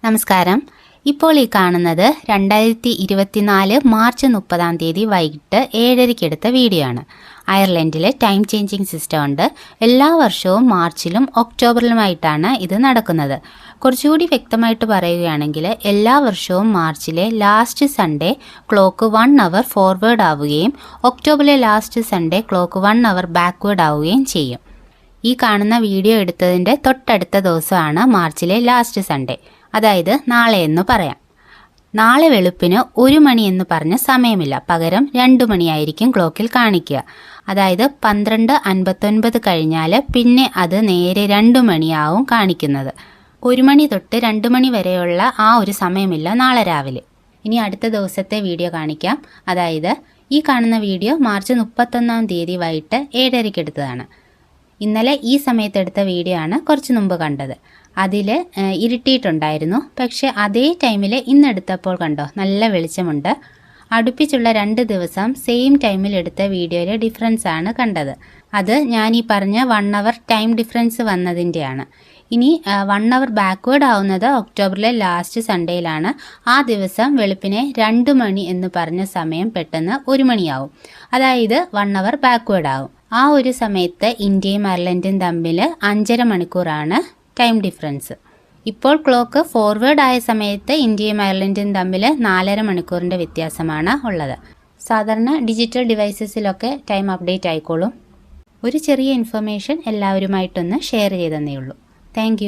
നമസ്കാരം. ഇപ്പോൾ ഈ കാണുന്നത് 2024 മാർച്ച് 30 വൈകിട്ട് 7:30 എടുത്ത വീഡിയോ ആണ്. അയർലൻഡിലെ ടൈം ചേഞ്ചിങ് സിസ്റ്റം ഉണ്ട്. എല്ലാ വർഷവും മാർച്ചിലും ഒക്ടോബറിലുമായിട്ടാണ് ഇത് നടക്കുന്നത്. കുറച്ചുകൂടി വ്യക്തമായിട്ട് പറയുകയാണെങ്കിൽ എല്ലാ വർഷവും മാർച്ചിലെ ലാസ്റ്റ് സൺഡേ ക്ലോക്ക് 1 അവർ ഫോർവേഡ് ആവുകയും ഒക്ടോബറിലെ ലാസ്റ്റ് സൺഡേ ക്ലോക്ക് 1 അവർ ബാക്ക്വേർഡ് ആവുകയും ചെയ്യും. ഈ കാണുന്ന വീഡിയോ എടുത്തതിൻ്റെ തൊട്ടടുത്ത ദിവസമാണ് മാർച്ചിലെ ലാസ്റ്റ് സൺഡേ, അതായത് നാളെ എന്ന് പറയാം. നാളെ വെളുപ്പിന് 1 മണി എന്ന് പറഞ്ഞ സമയമില്ല, പകരം 2 മണിയായിരിക്കും ക്ലോക്കിൽ കാണിക്കുക. അതായത് 12:59 കഴിഞ്ഞാൽ പിന്നെ അത് നേരെ 2 മണിയാവും കാണിക്കുന്നത്. 1 മണി തൊട്ട് 2 മണി വരെയുള്ള ആ ഒരു സമയമില്ല നാളെ രാവിലെ. ഇനി അടുത്ത ദിവസത്തെ വീഡിയോ കാണിക്കാം. അതായത് ഈ കാണുന്ന വീഡിയോ മാർച്ച് 31 വൈകിട്ട് 7:30 എടുത്തതാണ്. ഇന്നലെ ഈ സമയത്തെടുത്ത വീഡിയോ ആണ് കുറച്ച് മുമ്പ് കണ്ടത്. അതിൽ ഇരുട്ടിയിട്ടുണ്ടായിരുന്നു. പക്ഷെ അതേ ടൈമിൽ ഇന്നെടുത്തപ്പോൾ കണ്ടോ, നല്ല വെളിച്ചമുണ്ട്. അടുപ്പിച്ചുള്ള 2 ദിവസം സെയിം ടൈമിൽ എടുത്ത വീഡിയോയിലെ ഡിഫറൻസ് ആണ് കണ്ടത്. അത് ഞാൻ ഈ പറഞ്ഞ 1 അവർ ടൈം ഡിഫറൻസ് വന്നതിൻ്റെയാണ്. ഇനി 1 അവർ ബാക്ക്വേർഡ് ആവുന്നത് ഒക്ടോബറിലെ ലാസ്റ്റ് സൺഡേയിലാണ്. ആ ദിവസം വെളുപ്പിനെ 2 മണി എന്ന് പറഞ്ഞ സമയം പെട്ടെന്ന് 1 മണിയാവും. അതായത് 1 അവർ ബാക്ക്വേർഡ് ആവും. ആ ഒരു സമയത്ത് ഇന്ത്യയും അയർലൻഡും തമ്മിൽ 5.5 മണിക്കൂറാണ് ടൈം ഡിഫറൻസ്. ഇപ്പോൾ ക്ലോക്ക് ഫോർവേഡ് ആയ സമയത്ത് ഇന്ത്യയും അയർലൻഡും തമ്മിൽ 4.5 മണിക്കൂറിൻ്റെ വ്യത്യാസമാണ് ഉള്ളത്. സാധാരണ ഡിജിറ്റൽ ഡിവൈസസിലൊക്കെ ടൈം അപ്ഡേറ്റ് ആയിക്കോളും. ഒരു ചെറിയ ഇൻഫർമേഷൻ എല്ലാവരുമായിട്ടൊന്ന് ഷെയർ ചെയ്തതന്നേ ഉള്ളൂ. താങ്ക്